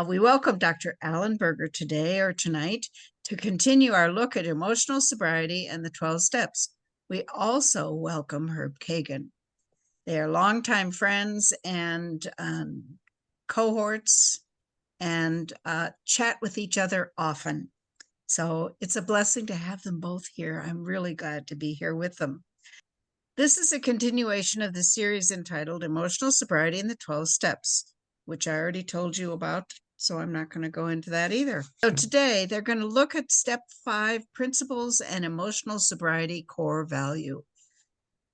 We welcome Dr. Alan Berger today or tonight to continue our look at emotional sobriety and the 12 steps. We also welcome Herb Kaighan. They are longtime friends and cohorts and chat with each other often. So it's a blessing to have them both here. I'm really glad to be here with them. This is a continuation of the series entitled Emotional Sobriety and the 12 Steps, which I already told you about, so I'm not going to go into that either. So today they're going to look at step 5, principles and emotional sobriety core value.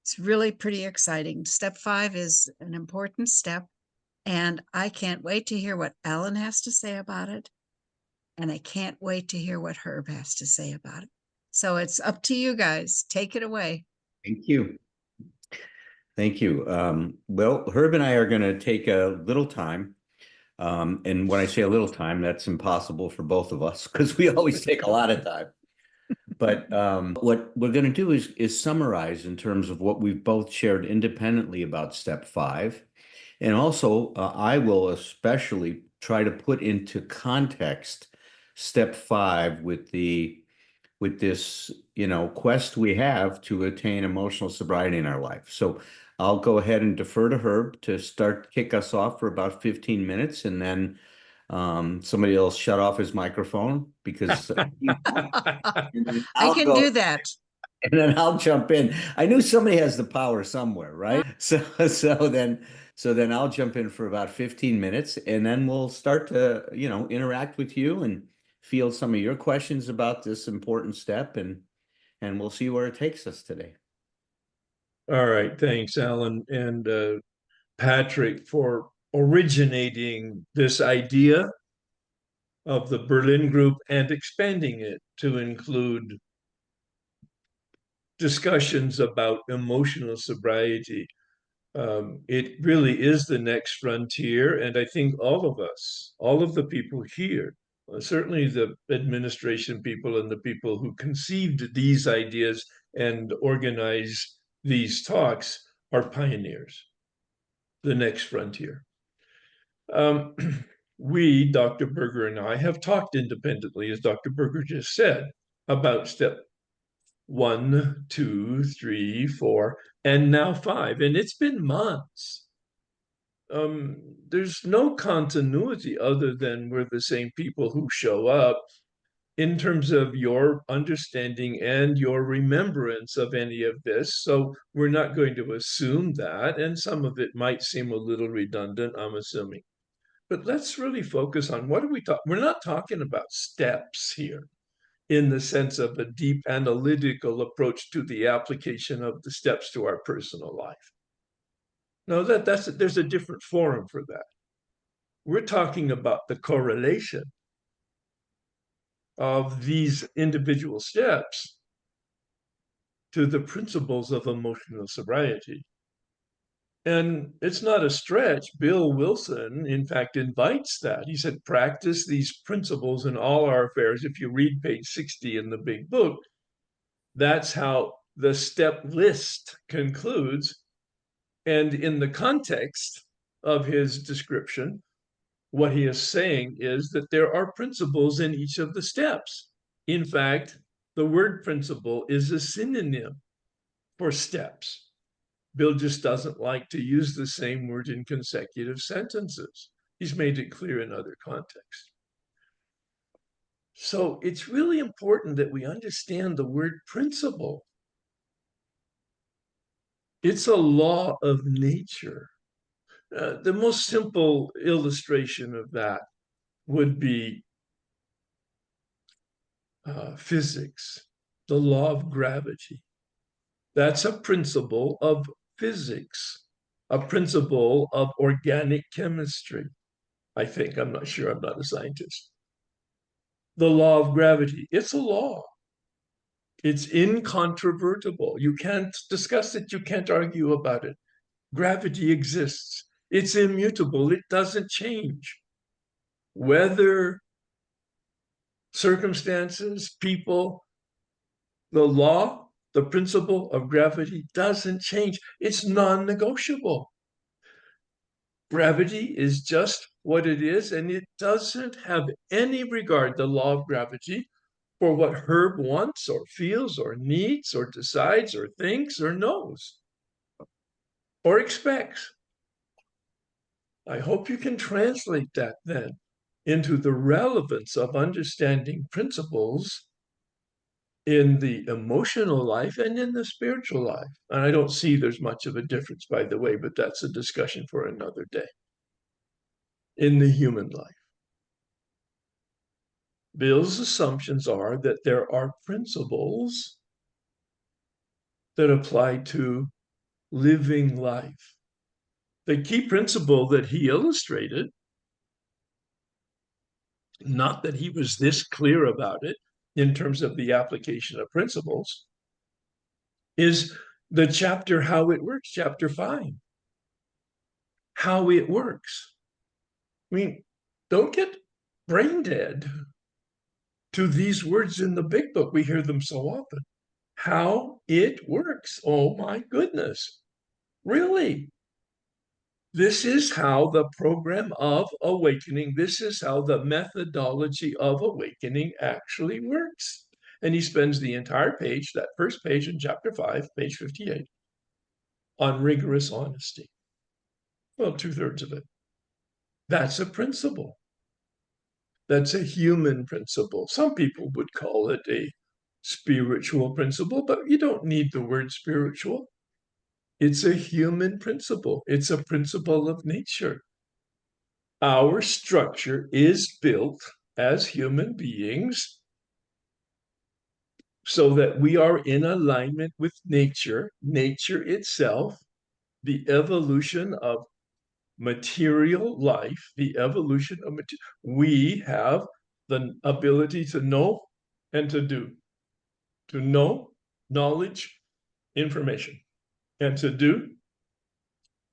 It's really pretty exciting. Step 5 is an important step, and I can't wait to hear what Alan has to say about it. And I can't wait to hear what Herb has to say about it. So it's up to you guys. Take it away. Thank you. Thank you. Well, Herb and I are going to take a little time. And when I say a little time, that's impossible for both of us because we always take a lot of time. But what we're going to do is summarize in terms of what we've both shared independently about step 5. And also, I will especially try to put into context step 5 with this, quest we have to attain emotional sobriety in our life. So I'll go ahead and defer to Herb to kick us off for about 15 minutes, and then somebody else shut off his microphone because I can do that. And then I'll jump in. I knew somebody has the power somewhere, right? So then I'll jump in for about 15 minutes, and then we'll start to, interact with you and field some of your questions about this important step, and we'll see where it takes us today. All right. Thanks, Alan and Patrick, for originating this idea of the Berlin group and expanding it to include discussions about emotional sobriety. It really is the next frontier, and I think all of us, all of the people here, certainly the administration people and the people who conceived these ideas and organized these talks, are pioneers. The next frontier. We, Dr. Berger and I, have talked independently, as Dr. Berger just said, about step 1, 2, 3, 4, and now 5. And it's been months. There's no continuity other than we're the same people who show up in terms of your understanding and your remembrance of any of this. So we're not going to assume that. And some of it might seem a little redundant, I'm assuming. But let's really focus on what are we talking. We're not talking about steps here in the sense of a deep analytical approach to the application of the steps to our personal life. No, there's a different forum for that. We're talking about the correlation of these individual steps to the principles of emotional sobriety. And it's not a stretch. Bill Wilson, in fact, invites that. He said, practice these principles in all our affairs. If you read page 60 in the big book, that's how the step list concludes. And in the context of his description, what he is saying is that there are principles in each of the steps. In fact, the word principle is a synonym for steps. Bill just doesn't like to use the same word in consecutive sentences. He's made it clear in other contexts. So it's really important that we understand the word principle. It's a law of nature. The most simple illustration of that would be physics, the law of gravity. That's a principle of physics, a principle of organic chemistry. I think, I'm not sure, I'm not a scientist. The law of gravity, it's a law. It's incontrovertible. You can't discuss it, you can't argue about it. Gravity exists. It's immutable. It doesn't change. Weather, circumstances, people, the law, the principle of gravity doesn't change. It's non-negotiable. Gravity is just what it is, and it doesn't have any regard, the law of gravity, for what Herb wants or feels or needs or decides or thinks or knows or expects. I hope you can translate that then into the relevance of understanding principles in the emotional life and in the spiritual life. And I don't see there's much of a difference, by the way, but that's a discussion for another day. In the human life, Bill's assumptions are that there are principles that apply to living life. The key principle that he illustrated, not that he was this clear about it in terms of the application of principles, is the chapter How It Works, chapter 5. How it works. I mean, don't get brain dead to these words in the big book. We hear them so often. How it works. Oh my goodness. Really? This is how the program of awakening, this is how the methodology of awakening actually works. And he spends the entire page, that first page in chapter 5, page 58, on rigorous honesty. Well, 2/3 of it. That's a principle. That's a human principle. Some people would call it a spiritual principle, but you don't need the word spiritual. It's a human principle. It's a principle of nature. Our structure is built as human beings so that we are in alignment with nature, nature itself, the evolution of material life, the evolution of material. We have the ability to know and to do, to know, knowledge, information, and to do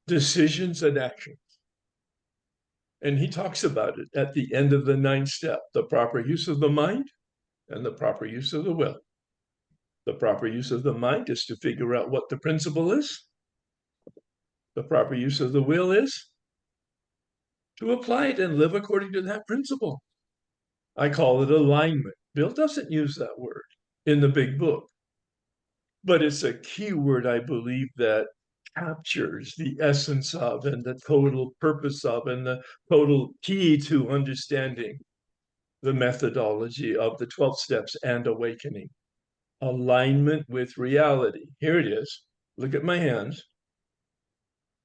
decisions and actions. And he talks about it at the end of the 9th step, the proper use of the mind and the proper use of the will. The proper use of the mind is to figure out what the principle is. The proper use of the will is to apply it and live according to that principle. I call it alignment. Bill doesn't use that word in the big book, but it's a key word, I believe, that captures the essence of and the total purpose of and the total key to understanding the methodology of the 12 steps and awakening. Alignment with reality. Here it is. Look at my hands.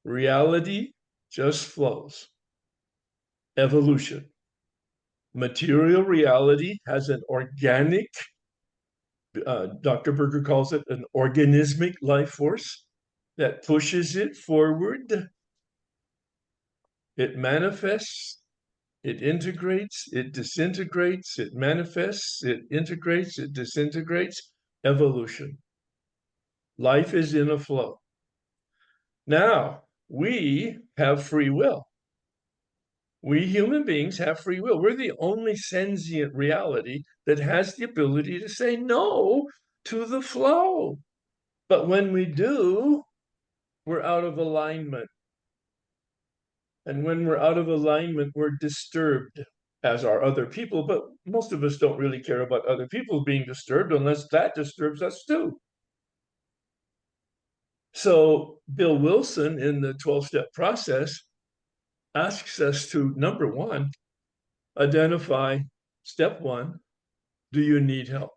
Reality just flows. Evolution. Material reality has an organic, Dr. Berger calls it an organismic life force that pushes it forward. It manifests, it integrates, it disintegrates, it manifests, it integrates, it disintegrates. Evolution. Life is in a flow. Now, we have free will. We human beings have free will. We're the only sentient reality that has the ability to say no to the flow. But when we do, we're out of alignment. And when we're out of alignment, we're disturbed, as are other people. But most of us don't really care about other people being disturbed unless that disturbs us too. So Bill Wilson, in the 12-step process, asks us to, number one, identify step one, do you need help?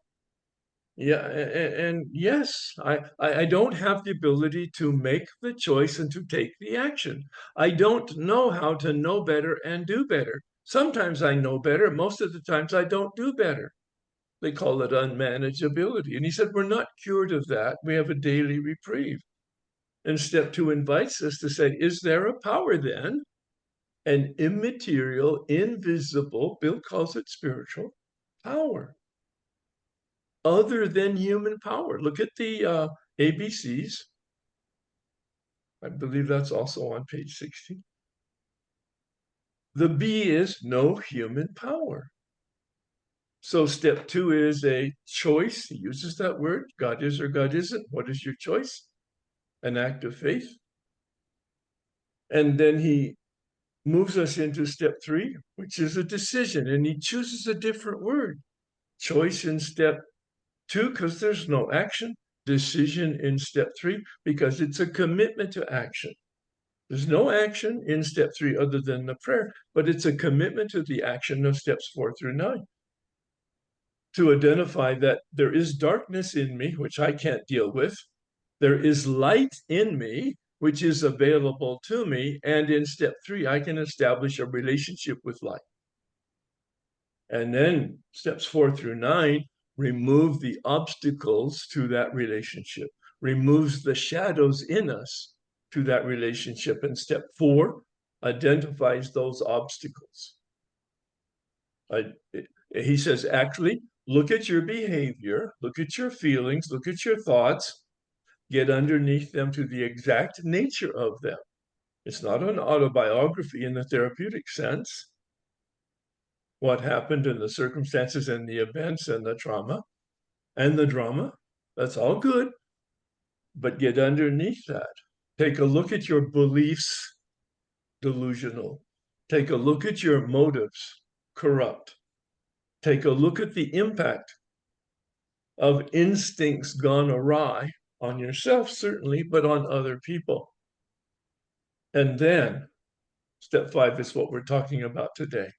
Yeah, and yes, I don't have the ability to make the choice and to take the action. I don't know how to know better and do better. Sometimes I know better. Most of the times I don't do better. They call it unmanageability. And he said, we're not cured of that. We have a daily reprieve. And step two invites us to say, is there a power then? An immaterial, invisible, Bill calls it spiritual, power other than human power. Look at the ABCs. I believe that's also on page 60. The B is no human power. So step two is a choice. He uses that word, God is or God isn't. What is your choice? An act of faith. And then he moves us into step 3, which is a decision. And he chooses a different word. Choice in step 2, because there's no action. Decision in step 3, because it's a commitment to action. There's no action in step 3 other than the prayer, but it's a commitment to the action of steps 4 through 9. To identify that there is darkness in me, which I can't deal with. There is light in me, which is available to me. And in step 3, I can establish a relationship with light. And then steps 4 through 9 remove the obstacles to that relationship, removes the shadows in us to that relationship. And step 4 identifies those obstacles. He says, actually, look at your behavior, look at your feelings, look at your thoughts, get underneath them to the exact nature of them. It's not an autobiography in the therapeutic sense. What happened in the circumstances and the events and the trauma and the drama, that's all good. But get underneath that. Take a look at your beliefs, delusional. Take a look at your motives, corrupt. Take a look at the impact of instincts gone awry on yourself, certainly, but on other people. And then step 5 is what we're talking about today.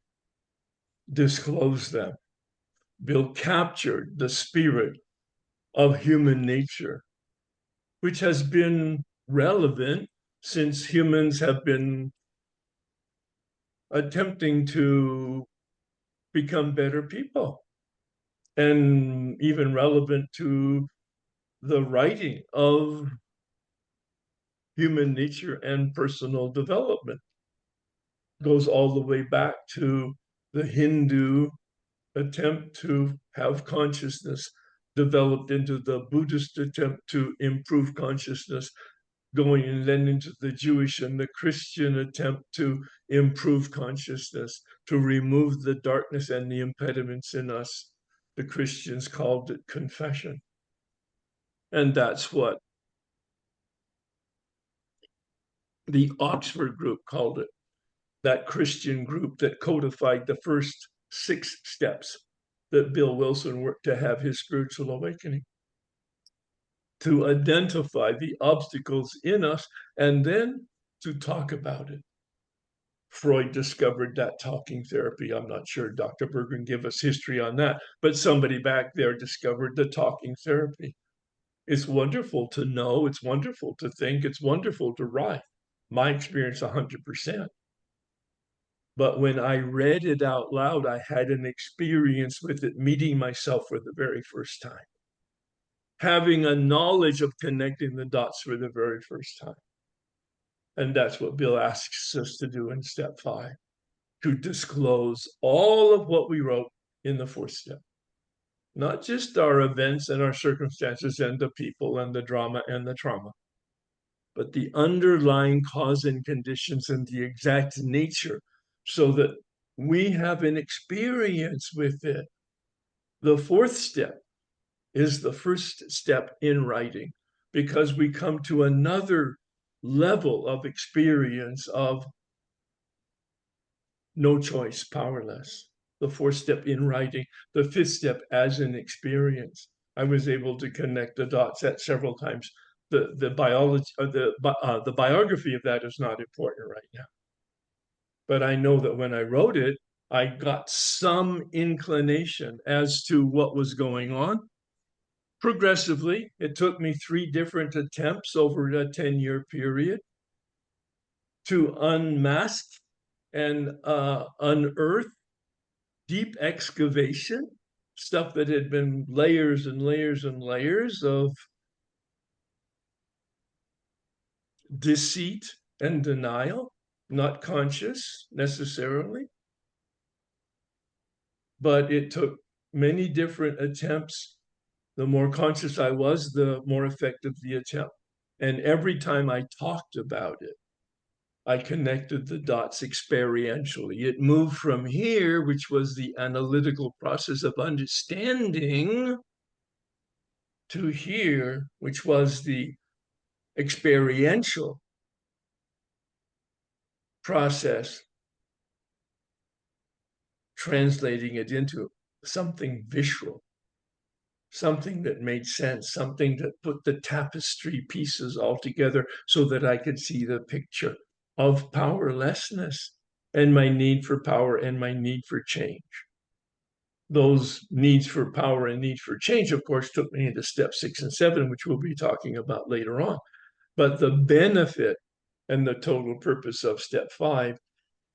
Disclose them. Bill captured the spirit of human nature, which has been relevant since humans have been attempting to become better people, and even relevant to the writing of human nature and personal development. Goes all the way back to the Hindu attempt to have consciousness developed into the Buddhist attempt to improve consciousness, going and then into the Jewish and the Christian attempt to improve consciousness, to remove the darkness and the impediments in us. The Christians called it confession. And that's what the Oxford group called it, that Christian group that codified the first 6 steps that Bill Wilson worked to have his spiritual awakening, to identify the obstacles in us and then to talk about it. Freud discovered that talking therapy. I'm not sure Dr. Berger can give us history on that, but somebody back there discovered the talking therapy. It's wonderful to know, it's wonderful to think, it's wonderful to write. My experience, 100%. But when I read it out loud, I had an experience with it, meeting myself for the very first time, having a knowledge of connecting the dots for the very first time. And that's what Bill asks us to do in step 5, to disclose all of what we wrote in the 4th step. Not just our events and our circumstances and the people and the drama and the trauma, but the underlying cause and conditions and the exact nature, so that we have an experience with it. The 4th step is the first step in writing, because we come to another level of experience of no choice, powerless. The 4th step in writing, the 5th step as an experience. I was able to connect the dots at several times. The biography of that is not important right now. But I know that when I wrote it, I got some inclination as to what was going on. Progressively, it took me 3 different attempts over a 10-year period to unmask and unearth deep excavation, stuff that had been layers and layers and layers of deceit and denial, not conscious necessarily. But it took many different attempts. The more conscious I was, the more effective the attempt. And every time I talked about it, I connected the dots experientially. It moved from here, which was the analytical process of understanding, to here, which was the experiential process translating it into something visual, something that made sense, something that put the tapestry pieces all together so that I could see the picture of powerlessness and my need for power and my need for change. Those needs for power and need for change, of course, took me into step 6 and 7, which we'll be talking about later on. But the benefit and the total purpose of step 5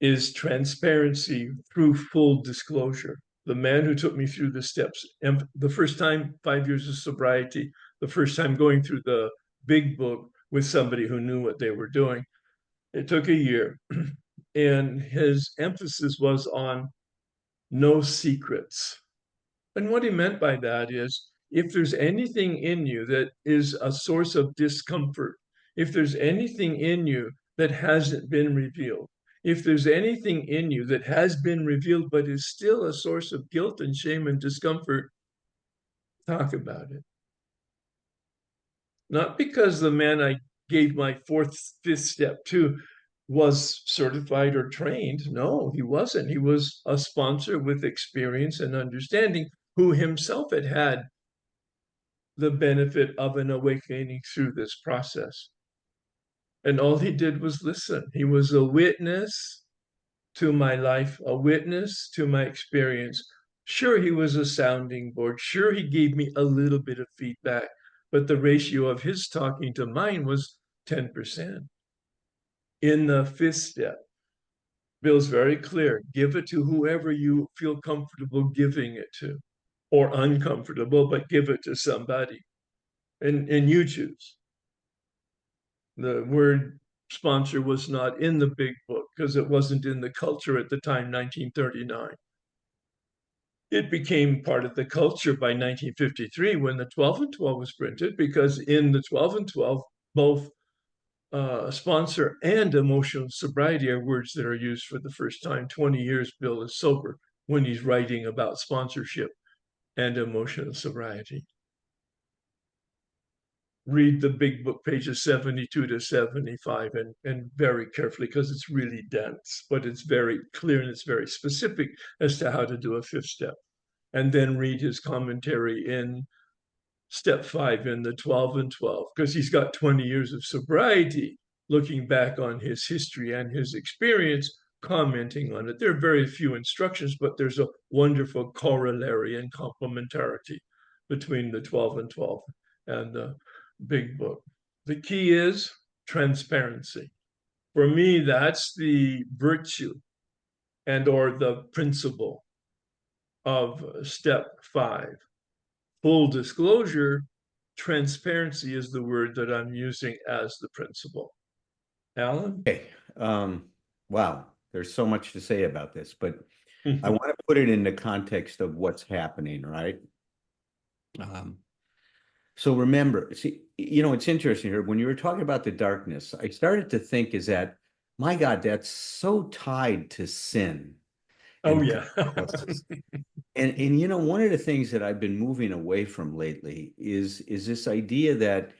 is transparency through full disclosure. The man who took me through the steps, and the first time, 5 years of sobriety, the first time going through the big book with somebody who knew what they were doing, it took a year. And his emphasis was on no secrets. And what he meant by that is, if there's anything in you that is a source of discomfort, if there's anything in you that hasn't been revealed, if there's anything in you that has been revealed but is still a source of guilt and shame and discomfort, talk about it. Not because the man I gave my 4th, 5th step to was certified or trained. No, he wasn't. He was a sponsor with experience and understanding who himself had had the benefit of an awakening through this process. And all he did was listen. He was a witness to my life, a witness to my experience. Sure, he was a sounding board. Sure, he gave me a little bit of feedback, but the ratio of his talking to mine was 10%. In the 5th step, Bill's very clear. Give it to whoever you feel comfortable giving it to, or uncomfortable, but give it to somebody. And you choose. The word sponsor was not in the big book because it wasn't in the culture at the time, 1939. It became part of the culture by 1953 when the 12 and 12 was printed, because in the 12 and 12, both sponsor and emotional sobriety are words that are used for the first time. 20 years Bill is sober when he's writing about sponsorship and emotional sobriety. Read the big book, pages 72 to 75, and very carefully, because it's really dense, but it's very clear and it's very specific as to how to do a 5th step. And then read his commentary in step 5 in the 12 and 12, because he's got 20 years of sobriety, looking back on his history and his experience, commenting on it. There are very few instructions, but there's a wonderful corollary and complementarity between the 12 and 12 and the big book. The key is transparency. For me, that's the virtue and or the principle of step 5. Full disclosure, transparency is the word that I'm using as the principle. Alan? Okay. Wow. There's so much to say about this, but I want to put it in the context of what's happening, right? So remember, see, it's interesting here. When you were talking about the darkness, I started to think is that, my God, that's so tied to sin. Oh, yeah. And one of the things that I've been moving away from lately is this idea that,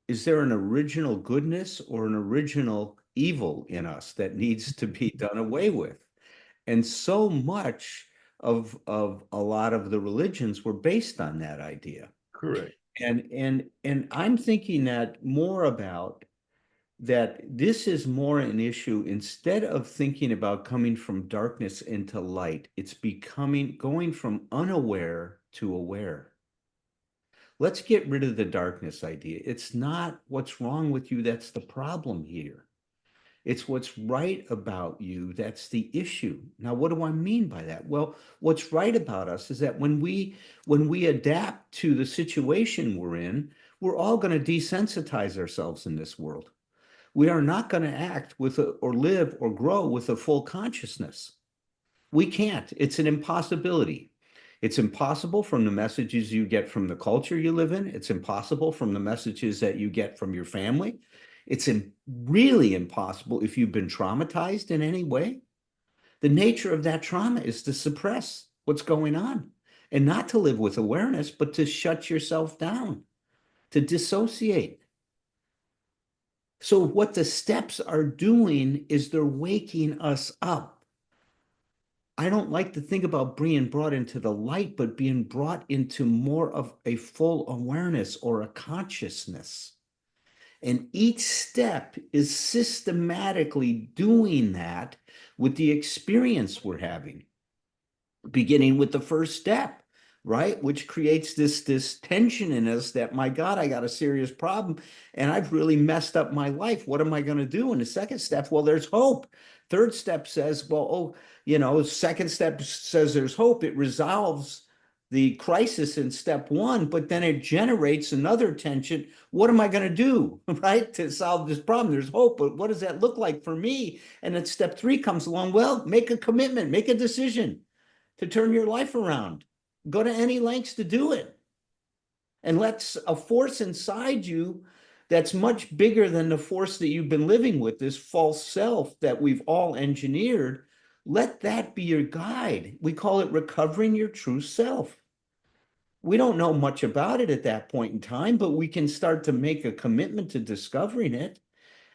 is there an original goodness or an original evil in us that needs to be done away with? And so much of a lot of the religions were based on that idea. Correct. And I'm thinking that more about that this is more an issue, instead of thinking about coming from darkness into light, it's going from unaware to aware. Let's get rid of the darkness idea. It's not what's wrong with you that's the problem here. It's what's right about you that's the issue. Now, what do I mean by that? Well, what's right about us is that when we adapt to the situation we're in, we're all going to desensitize ourselves in this world. We are not going to act with or live or grow with a full consciousness. We can't. It's an impossibility. It's impossible from the messages you get from the culture you live in. It's impossible from the messages that you get from your family. It's really impossible if you've been traumatized in any way. The nature of that trauma is to suppress what's going on and not to live with awareness, but to shut yourself down, to dissociate. So what the steps are doing is they're waking us up. I don't like to think about being brought into the light, but being brought into more of a full awareness or a consciousness. And each step is systematically doing that with the experience we're having, beginning with the first step, right? Which creates this tension in us that, my God, I got a serious problem and I've really messed up my life. What am I going to do? And the second step, well, there's hope. Third step says, well, second step says there's hope. It resolves the crisis in step one, but then it generates another tension. What am I going to do, right, to solve this problem? There's hope, but what does that look like for me? And then step three comes along. Well, make a commitment, make a decision to turn your life around. Go to any lengths to do it. And let a force inside you that's much bigger than the force that you've been living with, this false self that we've all engineered, let that be your guide. We call it recovering your true self. We don't know much about it at that point in time, but we can start to make a commitment to discovering it.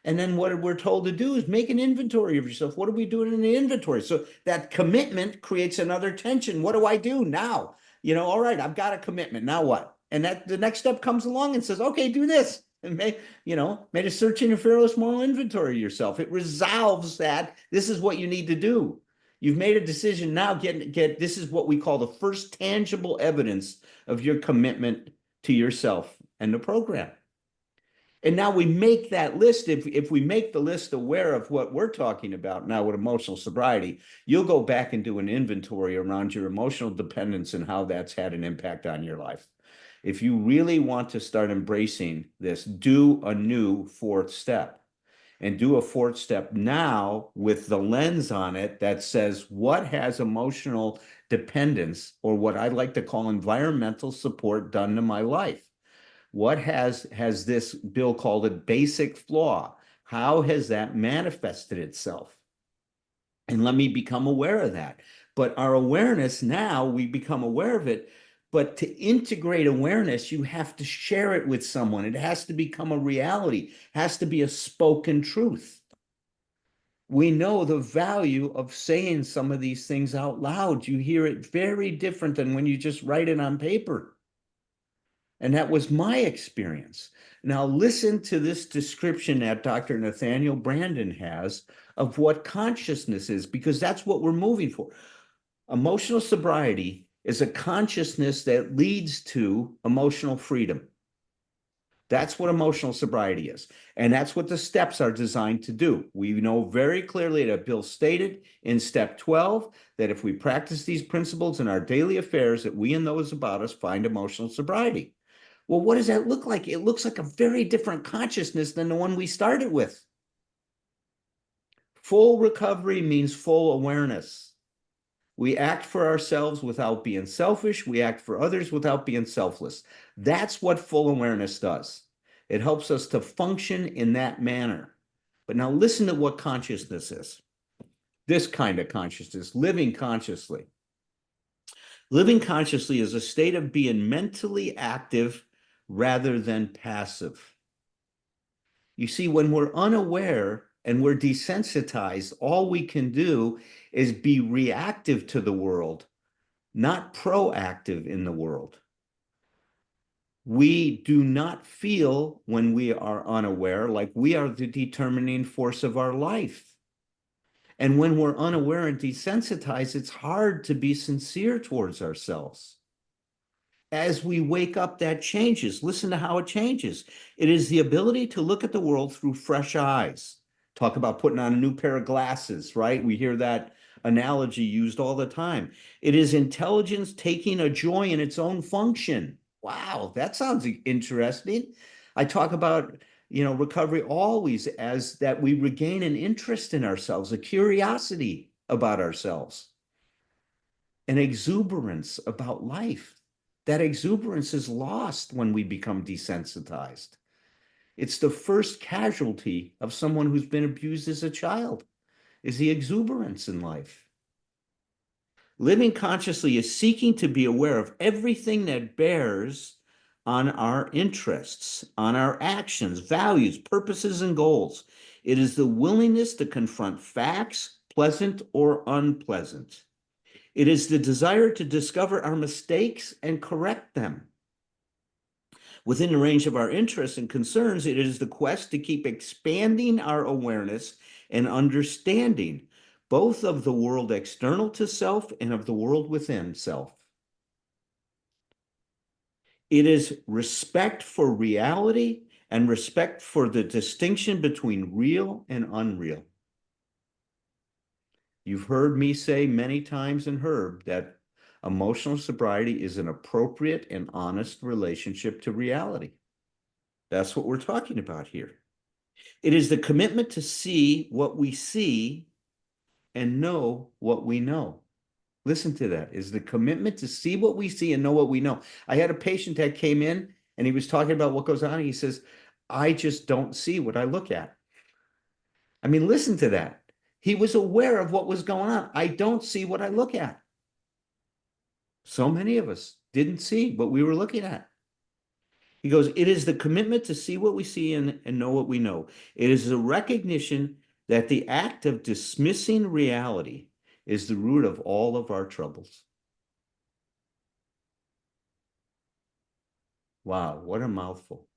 And then what we're told to do is make an inventory of yourself. What are we doing in the inventory? So that commitment creates another tension. What do I do now? All right, I've got a commitment. Now what? And that the next step comes along and says, okay, do this. And made a search in your fearless moral inventory of yourself. It resolves that. This is what you need to do. You've made a decision now. Get this is what we call the first tangible evidence of your commitment to yourself and the program. And now we make that list. If we make the list aware of what we're talking about now with emotional sobriety, you'll go back and do an inventory around your emotional dependence and how that's had an impact on your life. If you really want to start embracing this, do a new fourth step. And do a fourth step now with the lens on it that says, what has emotional dependence, or what I like to call environmental support, done to my life? What has this, Bill called it, basic flaw? How has that manifested itself? And let me become aware of that. But our awareness now, we become aware of it. But to integrate awareness, you have to share it with someone. It has to become a reality, has to be a spoken truth. We know the value of saying some of these things out loud. You hear it very different than when you just write it on paper. And that was my experience. Now listen to this description that Dr. Nathaniel Branden has of what consciousness is, because that's what we're moving for. Emotional sobriety is a consciousness that leads to emotional freedom. That's what emotional sobriety is. And that's what the steps are designed to do. We know very clearly that Bill stated in step 12 that if we practice these principles in our daily affairs, that we and those about us find emotional sobriety. Well, what does that look like? It looks like a very different consciousness than the one we started with. Full recovery means full awareness. We act for ourselves without being selfish. We act for others without being selfless. That's what full awareness does. It helps us to function in that manner. But now listen to what consciousness is. This kind of consciousness, living consciously. Living consciously is a state of being mentally active rather than passive. You see, when we're unaware and we're desensitized, all we can do is be reactive to the world, not proactive in the world. We do not feel, when we are unaware, like we are the determining force of our life. And when we're unaware and desensitized, it's hard to be sincere towards ourselves. As we wake up, that changes. Listen to how it changes. It is the ability to look at the world through fresh eyes. Talk about putting on a new pair of glasses, right? We hear that analogy used all the time. It is intelligence taking a joy in its own function. Wow, that sounds interesting. I talk about, recovery always as that we regain an interest in ourselves, a curiosity about ourselves, an exuberance about life. That exuberance is lost when we become desensitized. It's the first casualty of someone who's been abused as a child, is the exuberance in life. Living consciously is seeking to be aware of everything that bears on our interests, on our actions, values, purposes, and goals. It is the willingness to confront facts, pleasant or unpleasant. It is the desire to discover our mistakes and correct them. Within the range of our interests and concerns, it is the quest to keep expanding our awareness and understanding, both of the world external to self and of the world within self. It is respect for reality and respect for the distinction between real and unreal. You've heard me say many times in Herb that emotional sobriety is an appropriate and honest relationship to reality. That's what we're talking about here. It is the commitment to see what we see and know what we know. Listen to that. Is the commitment to see what we see and know what we know. I had a patient that came in and he was talking about what goes on. And he says, I just don't see what I look at. I mean, listen to that. He was aware of what was going on. I don't see what I look at. So many of us didn't see what we were looking at. He goes, it is the commitment to see what we see and know what we know. It is a recognition that the act of dismissing reality is the root of all of our troubles. Wow, what a mouthful.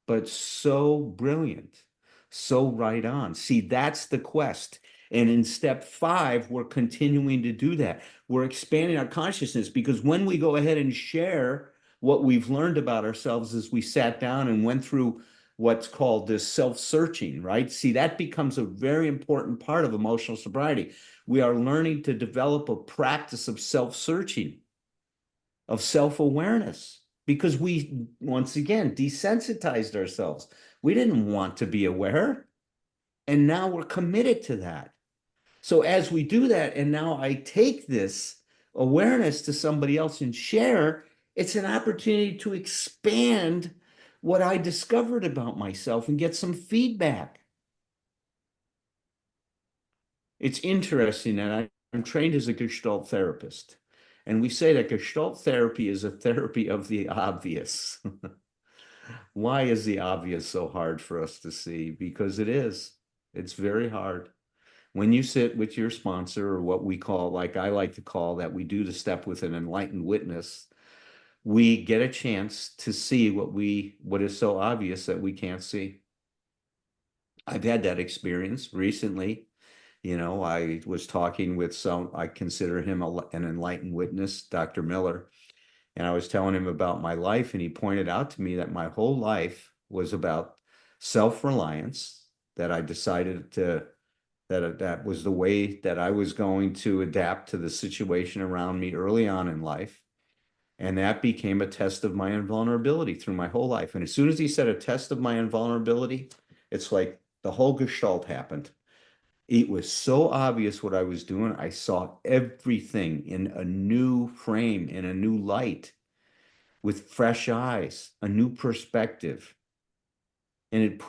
But so brilliant, so right on. See, that's the quest. And in step 5, we're continuing to do that. We're expanding our consciousness, because when we go ahead and share what we've learned about ourselves as we sat down and went through what's called this self-searching, right? See, that becomes a very important part of emotional sobriety. We are learning to develop a practice of self-searching, of self-awareness, because we, once again, desensitized ourselves. We didn't want to be aware, and now we're committed to that. So as we do that, and now I take this awareness to somebody else and share, it's an opportunity to expand what I discovered about myself and get some feedback. It's interesting that I'm trained as a Gestalt therapist. And we say that Gestalt therapy is a therapy of the obvious. Why is the obvious so hard for us to see? Because it is. It's very hard. When you sit with your sponsor, or what we call, like I like to call, that we do the step with an enlightened witness, we get a chance to see what is so obvious that we can't see. I've had that experience recently. You know, I was talking with I consider him an enlightened witness, Dr. Miller, and I was telling him about my life, and he pointed out to me that my whole life was about self-reliance, that I decided that was the way that I was going to adapt to the situation around me early on in life. And that became a test of my invulnerability through my whole life. And as soon as he said a test of my invulnerability, it's like the whole gestalt happened. It was so obvious what I was doing. I saw everything in a new frame, in a new light, with fresh eyes, a new perspective. And it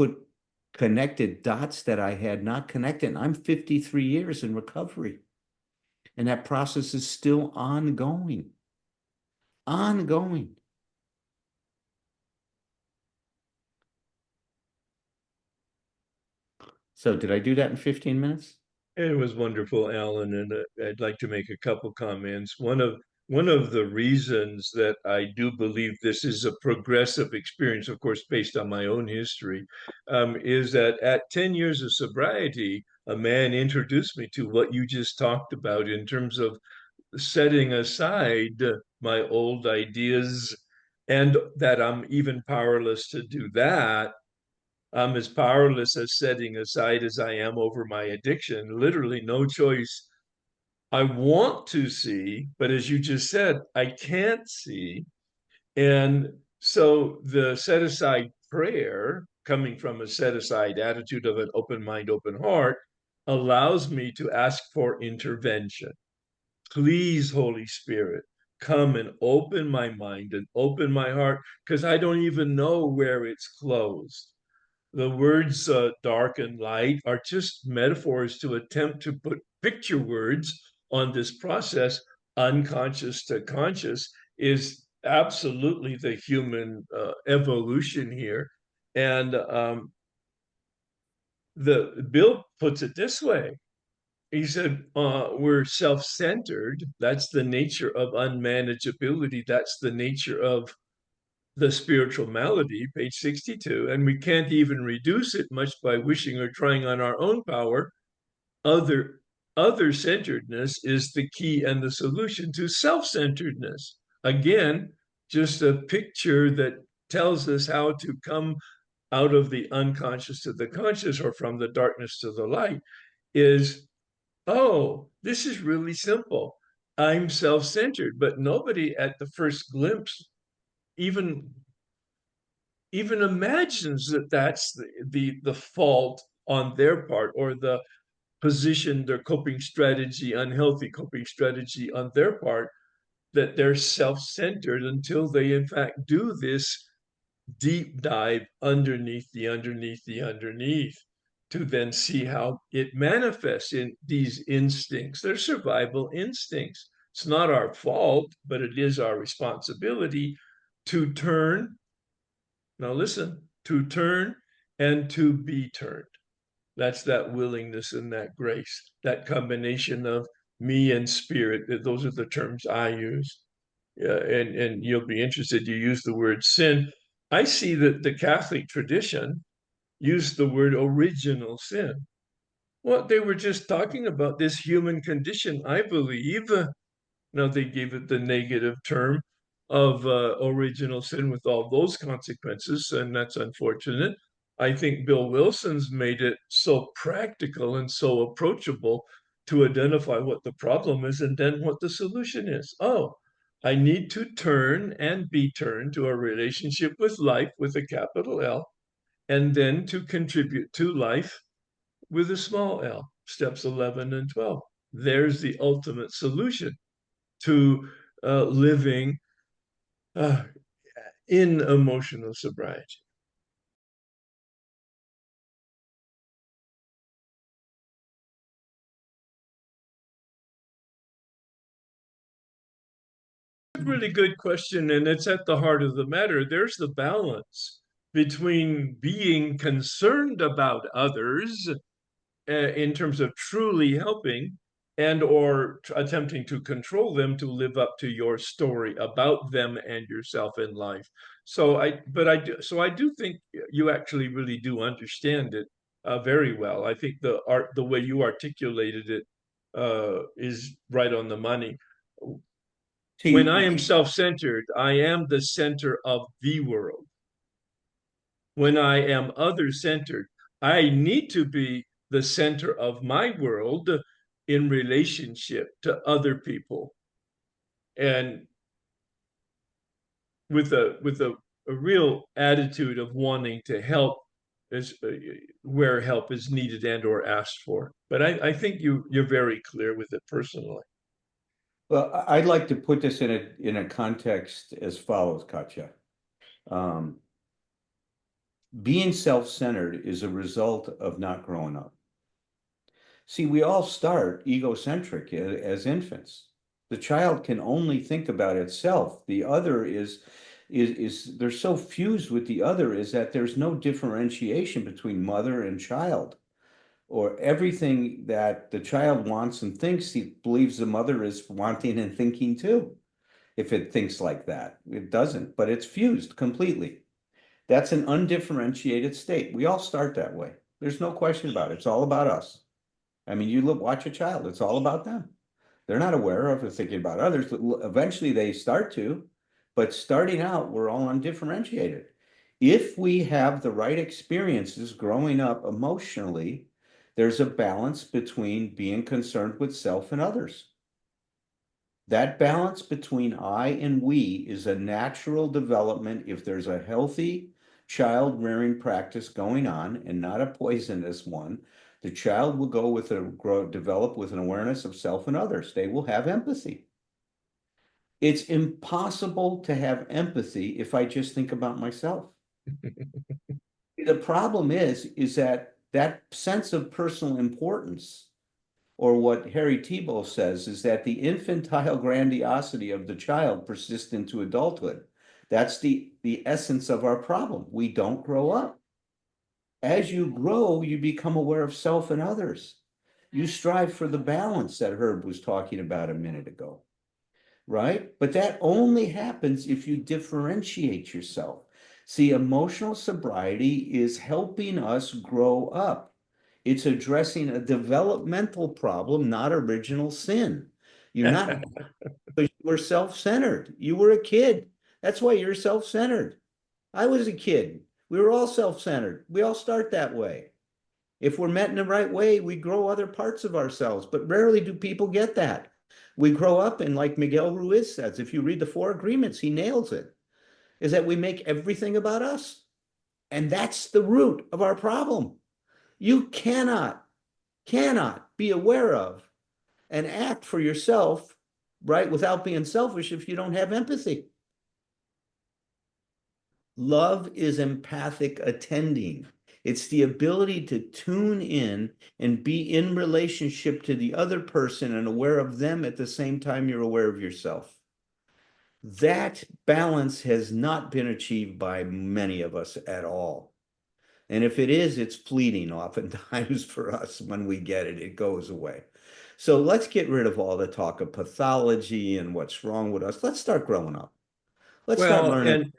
connected dots that I had not connected. And I'm 53 years in recovery. And that process is still ongoing. Ongoing. So did I do that in 15 minutes? It was wonderful, Alan, and I'd like to make a couple comments. One of the reasons that I do believe this is a progressive experience, of course, based on my own history, is that at 10 years of sobriety, a man introduced me to what you just talked about in terms of setting aside my old ideas, and that I'm even powerless to do that. I'm as powerless as setting aside as I am over my addiction. Literally, no choice. I want to see, but as you just said, I can't see. And so the set aside prayer, coming from a set aside attitude of an open mind, open heart, allows me to ask for intervention. Please, Holy Spirit, come and open my mind and open my heart, because I don't even know where it's closed. The words dark and light are just metaphors to attempt to put picture words on this process. Unconscious to conscious is absolutely the human evolution here. And the Bill puts it this way: he said, we're self-centered. That's the nature of unmanageability. That's the nature of the spiritual malady, page 62. And we can't even reduce it much by wishing or trying on our own power. Other centeredness is the key and the solution to self-centeredness. Again, just a picture that tells us how to come out of the unconscious to the conscious, or from the darkness to the light, is, oh, this is really simple. I'm self-centered, but nobody at the first glimpse even imagines that that's the fault on their part, or the position, their coping strategy, unhealthy coping strategy on their part, that they're self-centered, until they in fact do this deep dive underneath to then see how it manifests in these instincts. They're survival instincts. It's not our fault, but it is our responsibility to turn. Now listen, to turn and to be turned. That's that willingness and that grace, that combination of me and spirit. Those are the terms I use. Yeah, and you'll be interested. You use the word sin. I see that the Catholic tradition used the word original sin. Well, they were just talking about this human condition, I believe. Now they gave it the negative term of original sin with all those consequences, and that's unfortunate. I think Bill Wilson's made it so practical and so approachable to identify what the problem is and then what the solution is. Oh, I need to turn and be turned to a relationship with life with a capital L, and then to contribute to life with a small l, steps 11 and 12. There's the ultimate solution to living in emotional sobriety. Really good question, and it's at the heart of the matter. There's the balance between being concerned about others in terms of truly helping, and or attempting to control them to live up to your story about them and yourself in life. So I do think you actually really do understand it very well. I think the way you articulated it is right on the money. When I am self-centered, I am the center of the world. When I am other-centered, I need to be the center of my world in relationship to other people, and with a real attitude of wanting to help where help is needed and or asked for. But I think you're very clear with it personally. Well, I'd like to put this in a context as follows, Katja. Being self-centered is a result of not growing up. See, we all start egocentric as infants. The child can only think about itself. The other is they're so fused with the other is that there's no differentiation between mother and child. Or everything that the child wants and thinks, he believes the mother is wanting and thinking too. If it thinks like that, it doesn't, but it's fused completely. That's an undifferentiated state. We all start that way. There's no question about it. It's all about us. I mean, you watch a child, it's all about them. They're not aware of or thinking about others. Eventually they start to, but starting out, we're all undifferentiated. If we have the right experiences growing up emotionally, there's a balance between being concerned with self and others. That balance between I and we is a natural development if there's a healthy child rearing practice going on and not a poisonous one. The child will develop with an awareness of self and others. They will have empathy. It's impossible to have empathy if I just think about myself. The problem is that sense of personal importance, or what Harry Tiebout says, is that the infantile grandiosity of the child persists into adulthood. That's the essence of our problem. We don't grow up. As you grow, you become aware of self and others. You strive for the balance that Herb was talking about a minute ago, right? But that only happens if you differentiate yourself. See, emotional sobriety is helping us grow up. It's addressing a developmental problem, not original sin. You're not, because you were self-centered. You were a kid. That's why you're self-centered. I was a kid. We were all self-centered. We all start that way. If we're met in the right way, we grow other parts of ourselves, but rarely do people get that. We grow up, and like Miguel Ruiz says, if you read the Four Agreements, he nails it, is that we make everything about us. And that's the root of our problem. You cannot be aware of and act for yourself, right, without being selfish if you don't have empathy. Love is empathic attending. It's the ability to tune in and be in relationship to the other person and aware of them at the same time you're aware of yourself. That balance has not been achieved by many of us at all. And if it is, it's fleeting oftentimes for us. When we get it, it goes away. So let's get rid of all the talk of pathology and what's wrong with us. Let's start growing up. Let's start learning.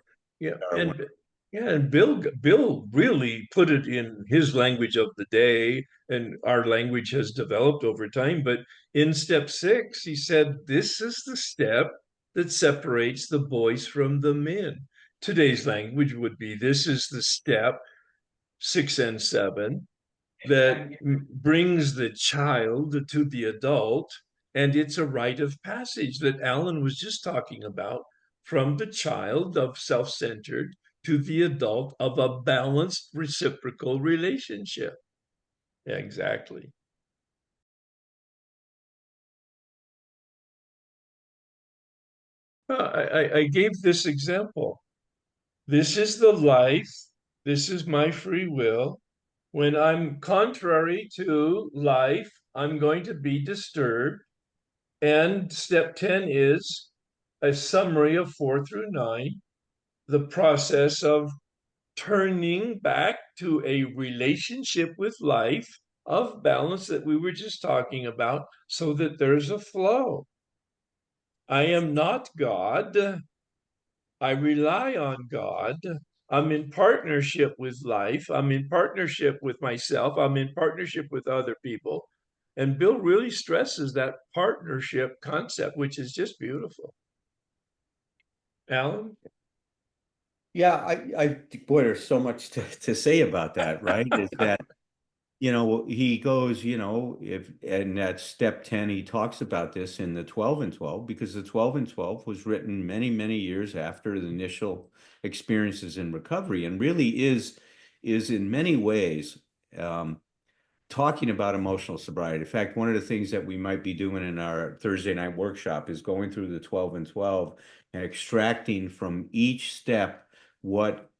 And Bill really put it in his language of the day, and our language has developed over time. But in step 6, he said, this is the step that separates the boys from the men. Today's language would be, this is the step 6 and 7 that brings the child to the adult. And it's a rite of passage that Alan was just talking about, from the child of self-centered to the adult of a balanced reciprocal relationship. Yeah, exactly. I gave this example. This is the life. This is my free will. When I'm contrary to life, I'm going to be disturbed. And step 10 is a summary of 4 through 9, the process of turning back to a relationship with life of balance that we were just talking about, so that there's a flow. I am not God. I rely on God. I'm in partnership with life. I'm in partnership with myself. I'm in partnership with other people. And Bill really stresses that partnership concept, which is just beautiful. Alan? Yeah, boy, there's so much to say about that, right? Is that, he goes, if, and at step 10, he talks about this in the 12 and 12, because the 12 and 12 was written many, many years after the initial experiences in recovery, and really is in many ways, talking about emotional sobriety. In fact, one of the things that we might be doing in our Thursday night workshop is going through the 12 and 12 and extracting from each step what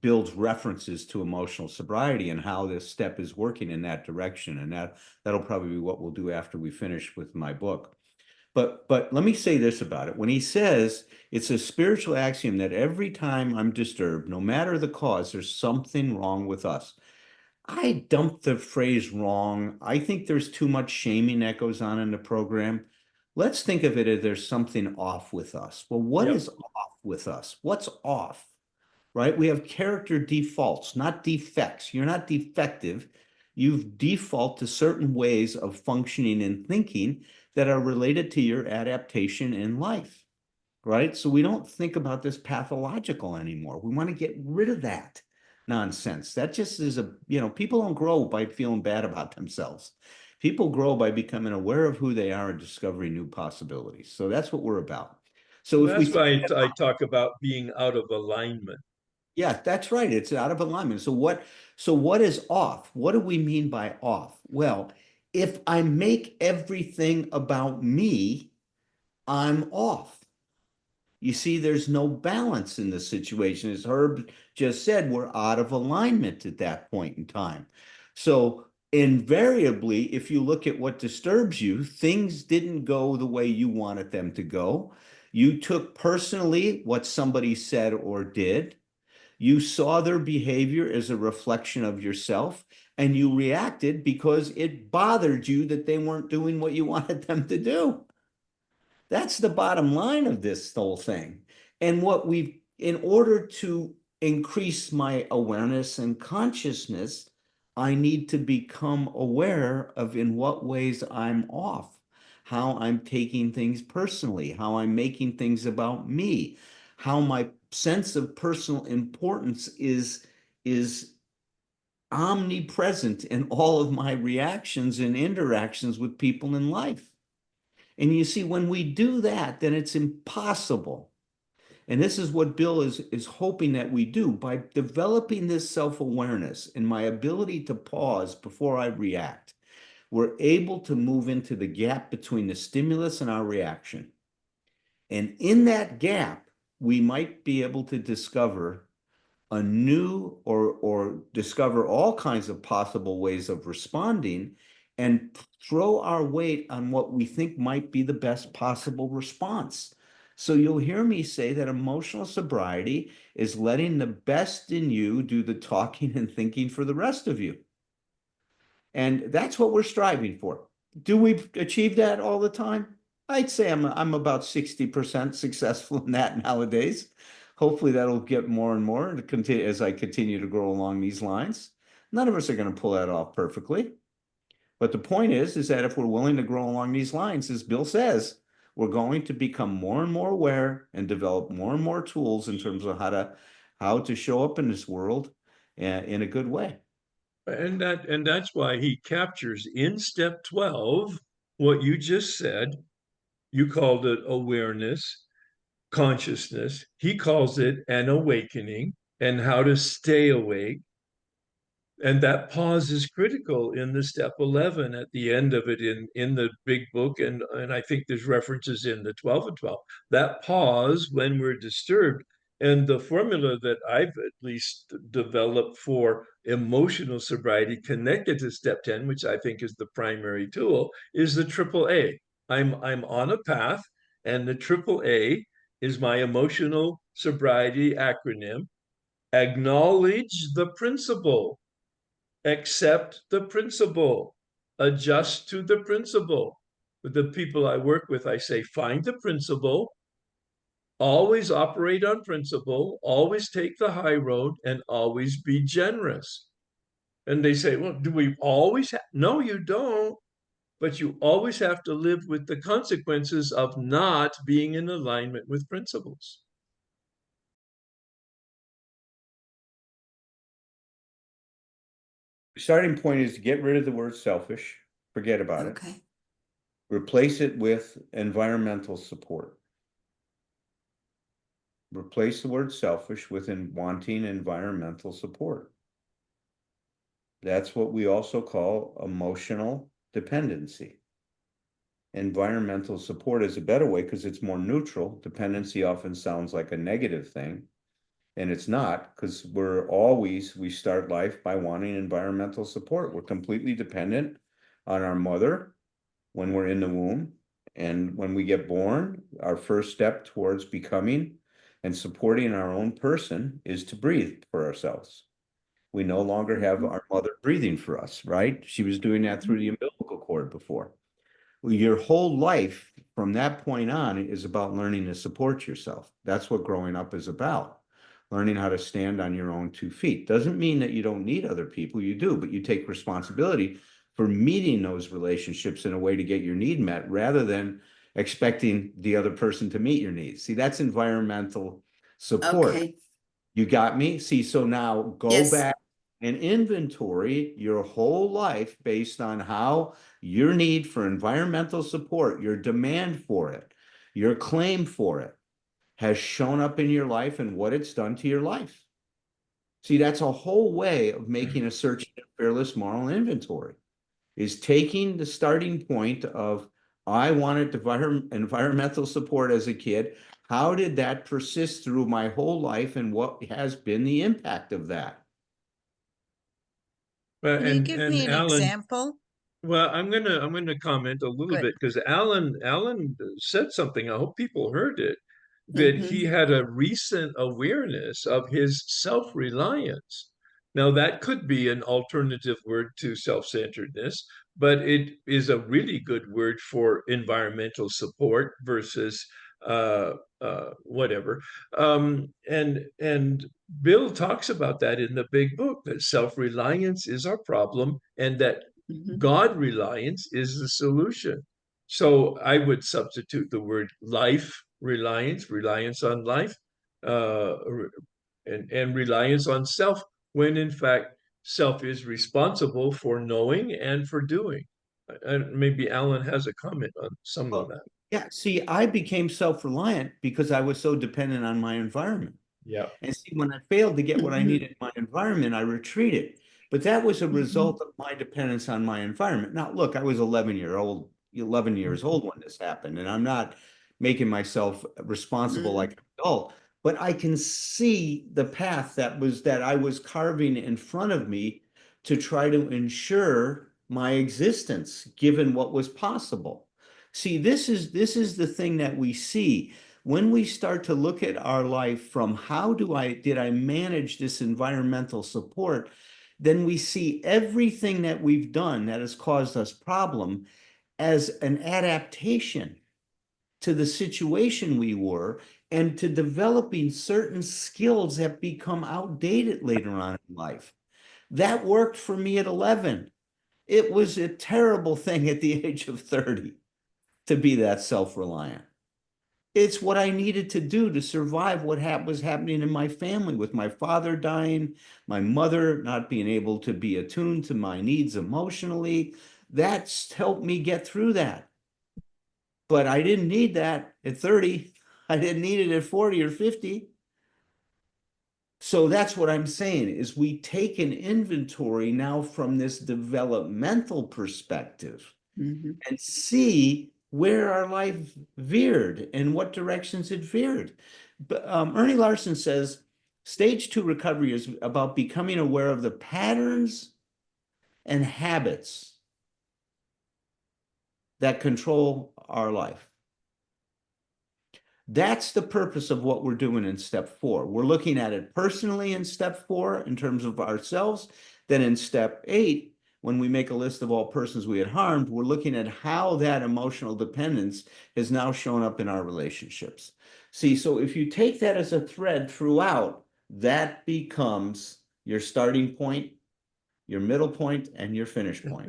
builds references to emotional sobriety and how this step is working in that direction. And that'll probably be what we'll do after we finish with my book. But let me say this about it. When he says it's a spiritual axiom that every time I'm disturbed, no matter the cause, there's something wrong with us. I dumped the phrase wrong. I think there's too much shaming that goes on in the program. Let's think of it as there's something off with us. Well, what is off with us? What's off? Right? We have character defaults, not defects. You're not defective. You default to certain ways of functioning and thinking that are related to your adaptation in life, right? So we don't think about this pathological anymore. We want to get rid of that nonsense. That just is people don't grow by feeling bad about themselves. People grow by becoming aware of who they are and discovering new possibilities. So that's what we're about. So if that's why I talk about being out of alignment. Yeah, that's right. It's out of alignment. So what is off? What do we mean by off? Well, if I make everything about me, I'm off. You see, there's no balance in the situation. As Herb just said, we're out of alignment at that point in time. So invariably, if you look at what disturbs you, things didn't go the way you wanted them to go. You took personally what somebody said or did. You saw their behavior as a reflection of yourself, and you reacted because it bothered you that they weren't doing what you wanted them to do. That's the bottom line of this whole thing. And in order to increase my awareness and consciousness, I need to become aware of in what ways I'm off, how I'm taking things personally, how I'm making things about me, how my sense of personal importance is omnipresent in all of my reactions and interactions with people in life. And you see, when we do that, then it's impossible. And this is what Bill is hoping that we do by developing this self-awareness and my ability to pause before I react. We're able to move into the gap between the stimulus and our reaction. And in that gap, we might be able to discover a new or discover all kinds of possible ways of responding and throw our weight on what we think might be the best possible response. So you'll hear me say that emotional sobriety is letting the best in you do the talking and thinking for the rest of you. And that's what we're striving for. Do we achieve that all the time? I'd say I'm about 60% successful in that nowadays. Hopefully that'll get more and more to continue as I continue to grow along these lines. None of us are going to pull that off perfectly. But the point is that if we're willing to grow along these lines, as Bill says, we're going to become more and more aware and develop more and more tools in terms of how to show up in this world in a good way. And that's why he captures in step 12 what you just said. You called it awareness, consciousness. He calls it an awakening and how to stay awake. And that pause is critical in the step 11 at the end of it in the big book. And I think there's references in the 12 and 12. That pause when we're disturbed. And the formula that I've at least developed for emotional sobriety connected to step 10, which I think is the primary tool, is the triple A. I'm on a path, and the triple A is my emotional sobriety acronym. Acknowledge the principle, accept the principle, adjust to the principle. With the people I work with, I say, find the principle, always operate on principle, always take the high road, and always be generous. And they say, well, do we always have? No, you don't. But you always have to live with the consequences of not being in alignment with principles. Starting point is to get rid of the word selfish, forget about it. Okay. Replace it with environmental support. Replace the word selfish with wanting environmental support. That's what we also call emotional dependency. Environmental support is a better way because it's more neutral. Dependency often sounds like a negative thing, and it's not, because we start life by wanting environmental support. We're completely dependent on our mother when we're in the womb. And when we get born, our first step towards becoming and supporting our own person is to breathe for ourselves. We no longer have our mother breathing for us, right? She was doing that through the umbilical cord before. Your whole life from that point on is about learning to support yourself. That's what growing up is about. Learning how to stand on your own 2 feet. Doesn't mean that you don't need other people, you do, but you take responsibility for meeting those relationships in a way to get your need met rather than expecting the other person to meet your needs. See, that's environmental support. Okay. You got me? See, so now go Yes. back and inventory your whole life based on how your need for environmental support, your demand for it, your claim for it has shown up in your life and what it's done to your life. See, that's a whole way of making a search and fearless moral inventory, is taking the starting point of, I wanted environmental support as a kid. How did that persist through my whole life, and what has been the impact of that? Can you give me an Alan, example? well, I'm gonna comment a little Good. bit because Alan said something. I hope people heard it. that he had a recent awareness of his self-reliance. Now, that could be an alternative word to self-centeredness, but it is a really good word for environmental support versus whatever. And Bill talks about that in the big book, that self-reliance is our problem and that God reliance is the solution. So I would substitute the word life reliance, reliance on life, uh, and reliance on self, when in fact self is responsible for knowing and for doing. And maybe Alan has a comment on some of that. Yeah, see, I became self-reliant because I was so dependent on my environment. Yeah. And see, when I failed to get what I needed in my environment, I retreated. But that was a result of my dependence on my environment. Now, look, I was 11 years old when this happened, and I'm not making myself responsible like an adult, but I can see the path that I was carving in front of me to try to ensure my existence, given what was possible. See, this is the thing that we see when we start to look at our life from how did I manage this environmental support, then we see everything that we've done that has caused us problem as an adaptation to the situation we were and to developing certain skills that become outdated later on in life. That worked for me at 11. It was a terrible thing at the age of 30 to be that self-reliant. It's what I needed to do to survive what was happening in my family, with my father dying, my mother not being able to be attuned to my needs emotionally. That's helped me get through that. But I didn't need that at 30. I didn't need it at 40 or 50. So that's what I'm saying, is we take an inventory now from this developmental perspective and see where our life veered and what directions it veered. But Ernie Larson says, stage 2 recovery is about becoming aware of the patterns and habits that control our life. That's the purpose of what we're doing in step 4. We're looking at it personally in step 4 in terms of ourselves. Then in step 8, when we make a list of all persons we had harmed, we're looking at how that emotional dependence has now shown up in our relationships. See, so if you take that as a thread throughout, that becomes your starting point, your middle point, and your finish point.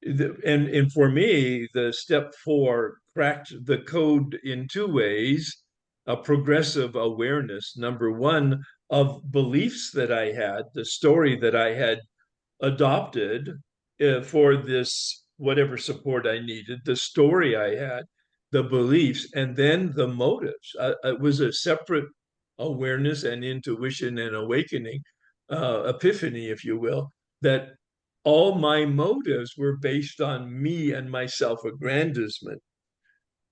And for me, the step 4 cracked the code in 2 ways: a progressive awareness, number 1, of beliefs that I had, the story that I had adopted for this, whatever support I needed, the story I had, the beliefs, and then the motives. It was a separate awareness and intuition and awakening, epiphany, if you will, that all my motives were based on me and my self-aggrandizement.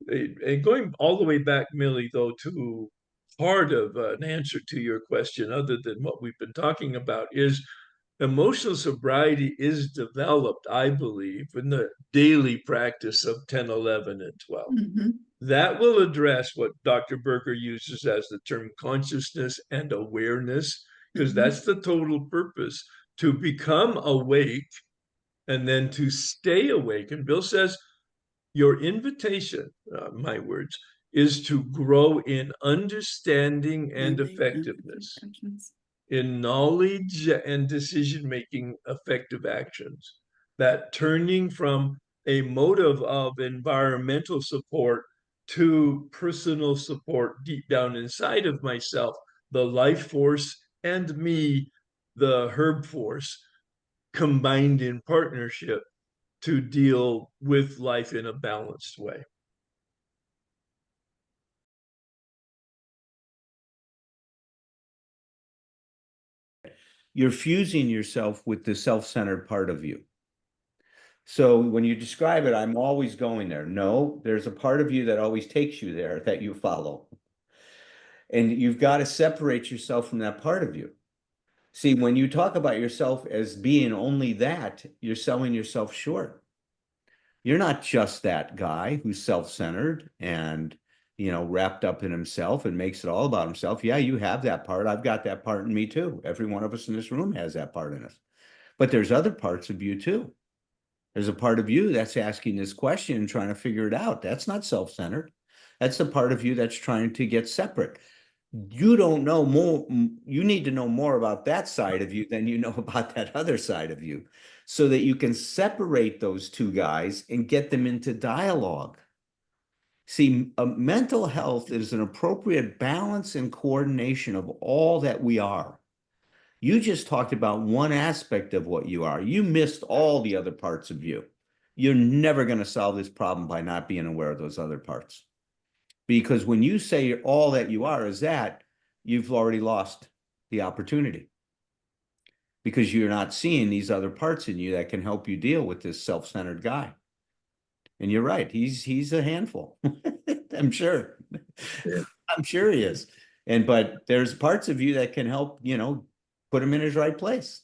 And going all the way back, Millie, though, to part of an answer to your question, other than what we've been talking about, is emotional sobriety is developed, I believe, in the daily practice of 10, 11, and 12. That will address what Dr. Berger uses as the term consciousness and awareness, because that's the total purpose, to become awake and then to stay awake. And Bill says, your invitation, my words, is to grow in understanding and effectiveness, in knowledge and decision-making effective actions. That turning from a motive of environmental support to personal support deep down inside of myself, the life force and me, the herb force, combined in partnership to deal with life in a balanced way. You're fusing yourself with the self-centered part of you. So when you describe it, I'm always going there. No, there's a part of you that always takes you there that you follow. And you've got to separate yourself from that part of you. See, when you talk about yourself as being only that, you're selling yourself short. You're not just that guy who's self-centered and wrapped up in himself and makes it all about himself. Yeah, you have that part. I've got that part in me too. Every one of us in this room has that part in us. But there's other parts of you too. There's a part of you that's asking this question and trying to figure it out. That's not self-centered. That's the part of you that's trying to get separate. You don't know more. You need to know more about that side of you than you know about that other side of you, so that you can separate those two guys and get them into dialogue. See, mental health is an appropriate balance and coordination of all that we are. You just talked about one aspect of what you are. You missed all the other parts of you. You're never going to solve this problem by not being aware of those other parts. Because when you say all that you are is that, you've already lost the opportunity. Because you're not seeing these other parts in you that can help you deal with this self-centered guy. And you're right, he's a handful. I'm sure. Yeah. I'm sure he is. But there's parts of you that can help, put him in his right place.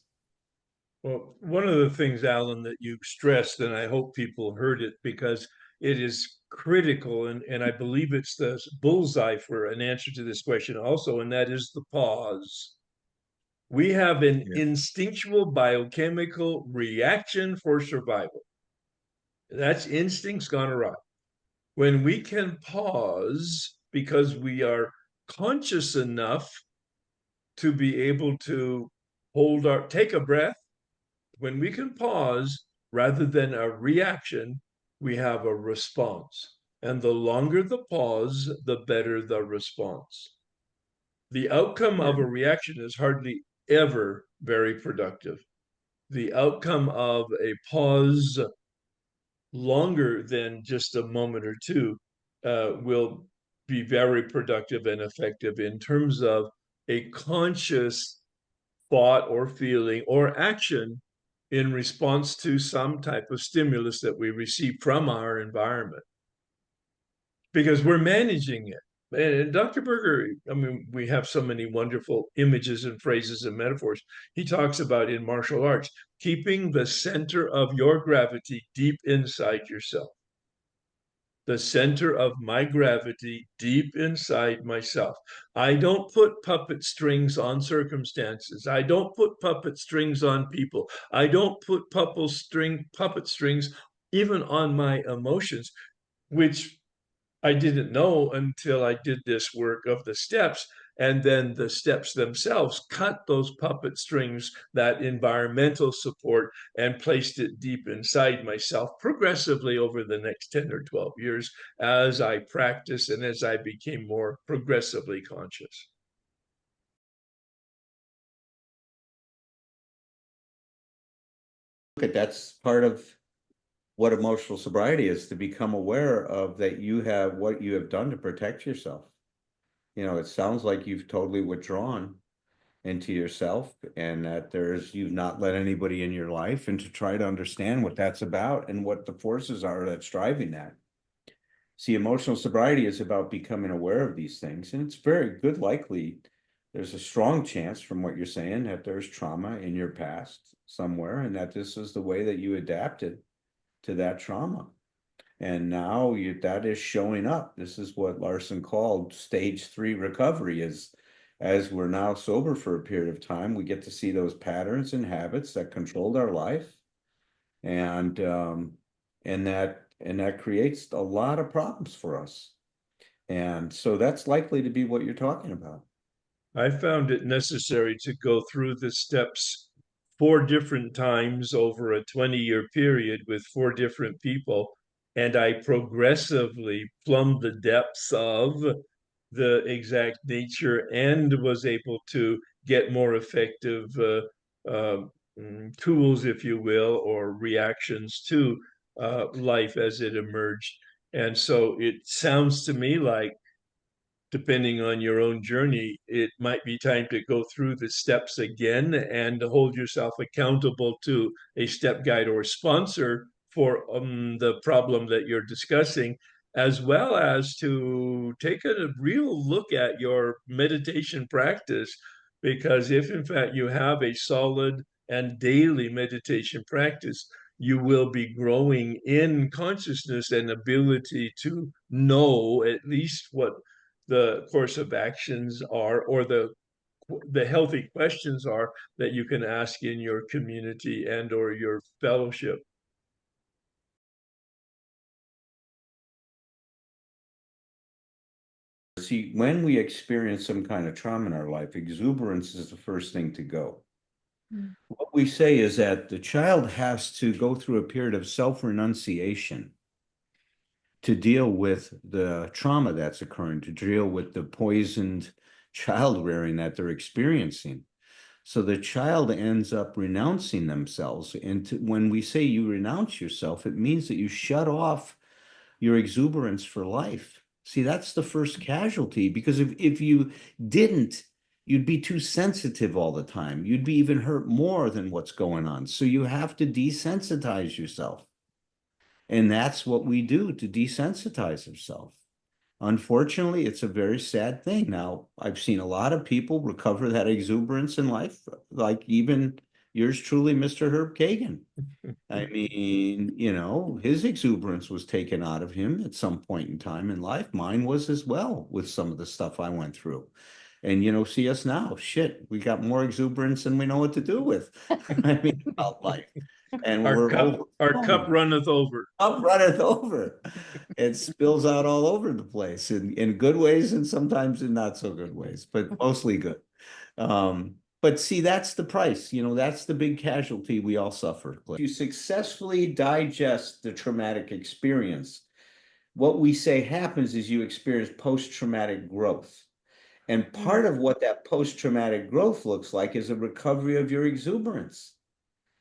Well, one of the things, Alan, that you stressed, and I hope people heard it because it is critical, and I believe it's the bullseye for an answer to this question also, and that is the pause. We have an instinctual biochemical reaction for survival. That's instincts gone awry. When we can pause because we are conscious enough to be able to take a breath, when we can pause rather than a reaction, we have a response. And the longer the pause, the better the response. The outcome of a reaction is hardly ever very productive. The outcome of a pause longer than just a moment or two will be very productive and effective in terms of a conscious thought or feeling or action in response to some type of stimulus that we receive from our environment, because we're managing it. And Dr. Berger, I mean, we have so many wonderful images and phrases and metaphors. He talks about in martial arts, keeping the center of your gravity deep inside yourself. The center of my gravity deep inside myself. I don't put puppet strings on circumstances. I don't put puppet strings on people. I don't put puppet strings even on my emotions, which I didn't know until I did this work of the steps. And then the steps themselves cut those puppet strings, that environmental support, and placed it deep inside myself progressively over the next 10 or 12 years as I practiced and as I became more progressively conscious. Look, that's part of what emotional sobriety is, to become aware of that you have what you have done to protect yourself. It sounds like you've totally withdrawn into yourself, and that you've not let anybody in your life, and to try to understand what that's about and what the forces are that's driving that. See, emotional sobriety is about becoming aware of these things, and it's very good likely there's a strong chance from what you're saying that there's trauma in your past somewhere, and that this is the way that you adapted to that trauma. And now that is showing up. This is what Larson called stage 3 recovery. Is as we're now sober for a period of time, we get to see those patterns and habits that controlled our life, and that creates a lot of problems for us. And so that's likely to be what you're talking about. I found it necessary to go through the steps 4 different times over a 20-year period with 4 different people. And I progressively plumbed the depths of the exact nature and was able to get more effective tools, if you will, or reactions to life as it emerged. And so it sounds to me like, depending on your own journey, it might be time to go through the steps again and hold yourself accountable to a step guide or sponsor for the problem that you're discussing, as well as to take a real look at your meditation practice. Because if, in fact, you have a solid and daily meditation practice, you will be growing in consciousness and ability to know at least what the course of actions are, or the healthy questions are that you can ask in your community and or your fellowship. See, when we experience some kind of trauma in our life, exuberance is the first thing to go. What we say is that the child has to go through a period of self-renunciation to deal with the trauma that's occurring, to deal with the poisoned child rearing that they're experiencing. So the child ends up renouncing themselves. And when we say you renounce yourself, it means that you shut off your exuberance for life. See, that's the first casualty, because if you didn't, you'd be too sensitive all the time. You'd be even hurt more than what's going on. So you have to desensitize yourself. And that's what we do to desensitize ourselves. Unfortunately, it's a very sad thing. Now, I've seen a lot of people recover that exuberance in life, like even yours truly, Mr. Herb Kaighan. I mean, you know, his exuberance was taken out of him at some point in time in life. Mine was as well, with some of the stuff I went through. And, you know, see us now. Shit, we got more exuberance than we know what to do with. I mean, about life. And Our we're cup runneth over. Cup runneth over. It spills out all over the place in good ways and sometimes in not so good ways, but mostly good. But see, that's the price. You know, that's the big casualty we all suffer. If you successfully digest the traumatic experience, what we say happens is you experience post-traumatic growth. And part of what that post-traumatic growth looks like is a recovery of your exuberance,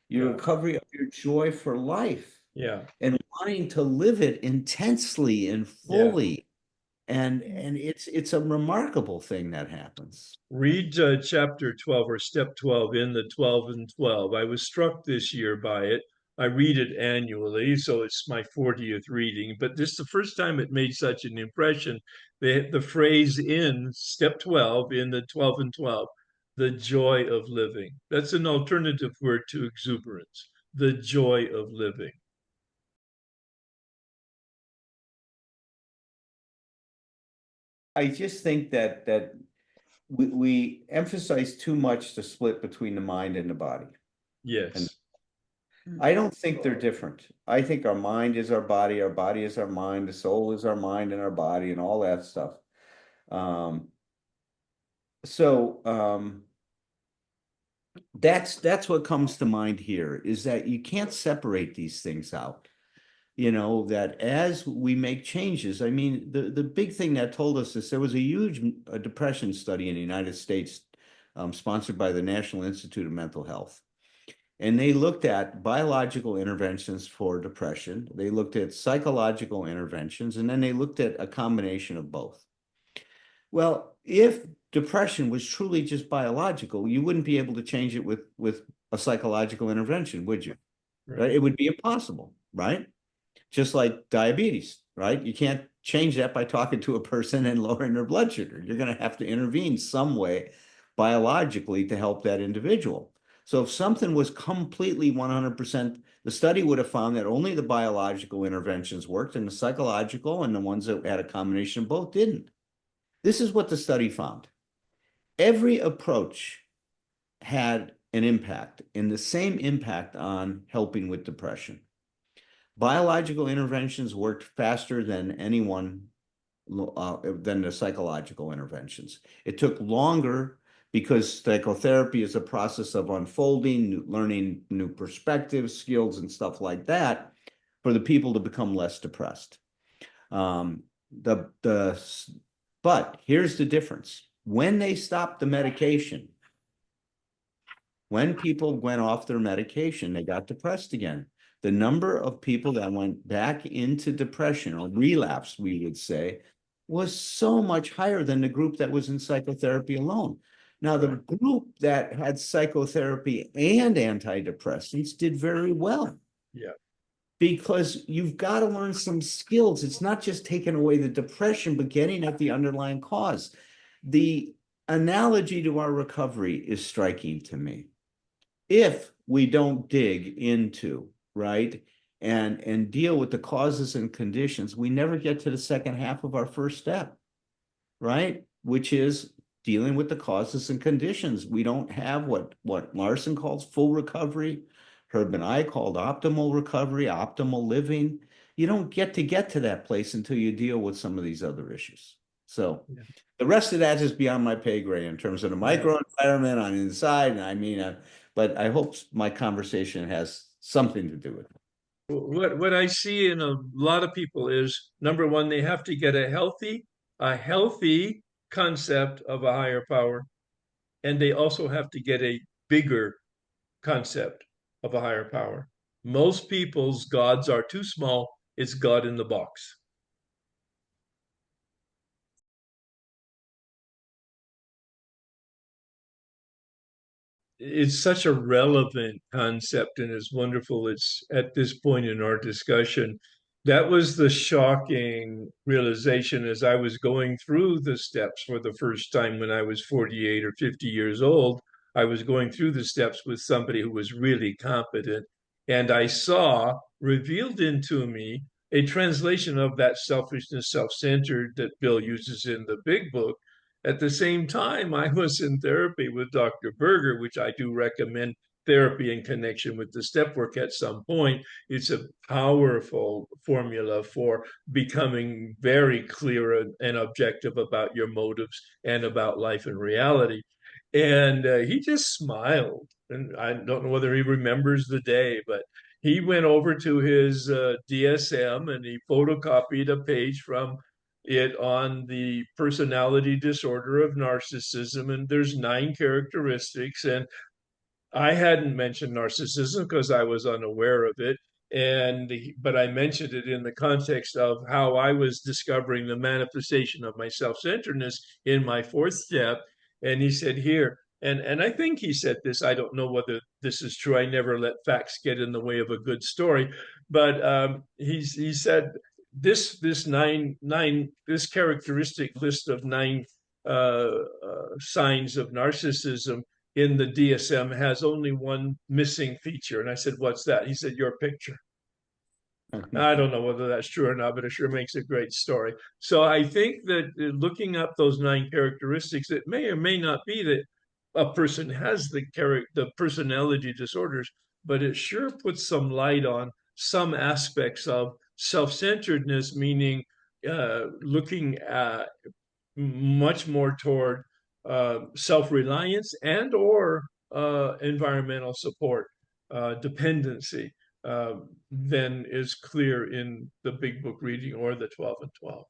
your recovery of your joy for life. Yeah. And wanting to live it intensely and fully. And it's a remarkable thing that happens. Read chapter 12 or step 12 in the 12 and 12. I was struck this year by it. I read it annually, so it's my 40th reading, but this is the first time it made such an impression. The phrase in step 12, in the 12 and 12, the joy of living. That's an alternative word to exuberance, the joy of living. I just think that we emphasize too much the split between the mind and the body. Yes. And I don't think they're different. I think our mind is our body is our mind, the soul is our mind and our body and all that stuff. That's what comes to mind here, is that you can't separate these things out. You know, that as we make changes, I mean, the big thing that told us this, there was a huge depression study in the United States, sponsored by the National Institute of Mental Health. And they looked at biological interventions for depression. They looked at psychological interventions, and then they looked at a combination of both. Well, if depression was truly just biological, you wouldn't be able to change it with a psychological intervention, would you? Right? It would be impossible, right? Just like diabetes, right? You can't change that by talking to a person and lowering their blood sugar. You're going to have to intervene some way biologically to help that individual. So if something was completely 100%, the study would have found that only the biological interventions worked and the psychological and the ones that had a combination of both didn't. This is what the study found. Every approach had an impact, and the same impact on helping with depression. Biological interventions worked faster than anyone, than the psychological interventions. It took longer because psychotherapy is a process of unfolding, learning new perspectives, skills, and stuff like that for the people to become less depressed. But here's the difference. When they stopped the medication, when people went off their medication, they got depressed again. The number of people that went back into depression or relapse, we would say, was so much higher than the group that was in psychotherapy alone. Now, the group that had psychotherapy and antidepressants did very well. Yeah. Because you've got to learn some skills. It's not just taking away the depression, but getting at the underlying cause. The analogy to our recovery is striking to me. If we don't dig into right? And deal with the causes and conditions, we never get to the second half of our first step, right? Which is dealing with the causes and conditions. We don't have what Larson calls full recovery. Herb and I called optimal recovery, optimal living. You don't get to that place until you deal with some of these other issues. So Yeah. the rest of that is beyond my pay grade in terms of the microenvironment on the inside. And I mean, but I hope my conversation has something to do with it. What I see in a lot of people is, number one, they have to get a healthy concept of a higher power, and they also have to get a bigger concept of a higher power. Most people's gods are too small. It's God in the box. It's such a relevant concept, and it's wonderful it's at this point in our discussion. That was the shocking realization as I was going through the steps for the first time when I was 48 or 50 years old. I was going through the steps with somebody who was really competent, and I saw revealed into me a translation of that selfishness, self-centered that Bill uses in the big book. At the same time, I was in therapy with Dr. Berger, which I do recommend therapy in connection with the step work at some point. It's a powerful formula for becoming very clear and objective about your motives and about life and reality. And he just smiled. And I don't know whether he remembers the day, but he went over to his DSM and he photocopied a page from it on the personality disorder of narcissism, and there's 9 characteristics. And I hadn't mentioned narcissism because I was unaware of it, but I mentioned it in the context of how I was discovering the manifestation of my self-centeredness in my 4th step. And he said, here, and I think he said this, I don't know whether this is true, I never let facts get in the way of a good story, but he said this characteristic list of 9 signs of narcissism in the DSM has only one missing feature. And I said, what's that? He said, your picture. I don't know whether that's true or not, but it sure makes a great story. So I think that looking up those 9 characteristics, it may or may not be that a person has the personality disorders, but it sure puts some light on some aspects of self-centeredness, meaning looking at much more toward self-reliance and or environmental support, dependency, than is clear in the big book reading or the 12 and 12.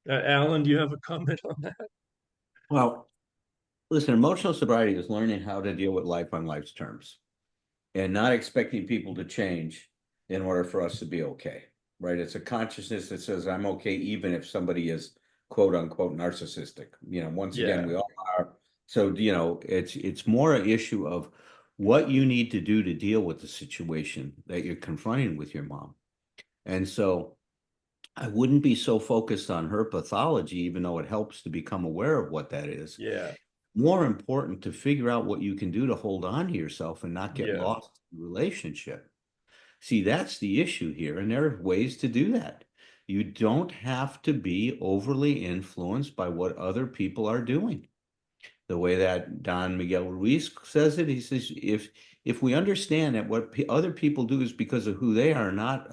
Alan, do you have a comment on that? Well, listen, emotional sobriety is learning how to deal with life on life's terms and not expecting people to change in order for us to be okay, right? It's a consciousness that says, I'm okay even if somebody is quote unquote narcissistic. Once again, we all are. So, it's more an issue of what you need to do to deal with the situation that you're confronting with your mom. And so I wouldn't be so focused on her pathology, even though it helps to become aware of what that is. Yeah. More important to figure out what you can do to hold on to yourself and not get lost in the relationship. See, that's the issue here. And there are ways to do that. You don't have to be overly influenced by what other people are doing. The way that Don Miguel Ruiz says it, he says, if we understand that what other people do is because of who they are, not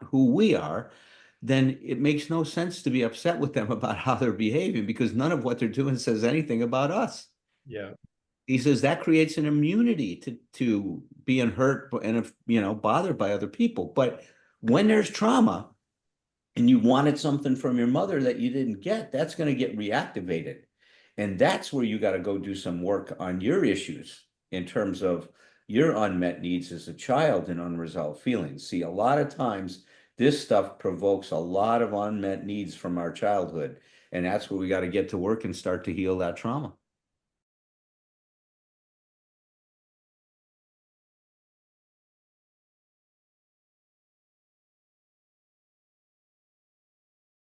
who we are, then it makes no sense to be upset with them about how they're behaving because none of what they're doing says anything about us. Yeah. He says that creates an immunity to being hurt and bothered by other people. But when there's trauma and you wanted something from your mother that you didn't get, that's going to get reactivated. And that's where you got to go do some work on your issues in terms of your unmet needs as a child and unresolved feelings. See, a lot of times this stuff provokes a lot of unmet needs from our childhood. And that's where we got to get to work and start to heal that trauma.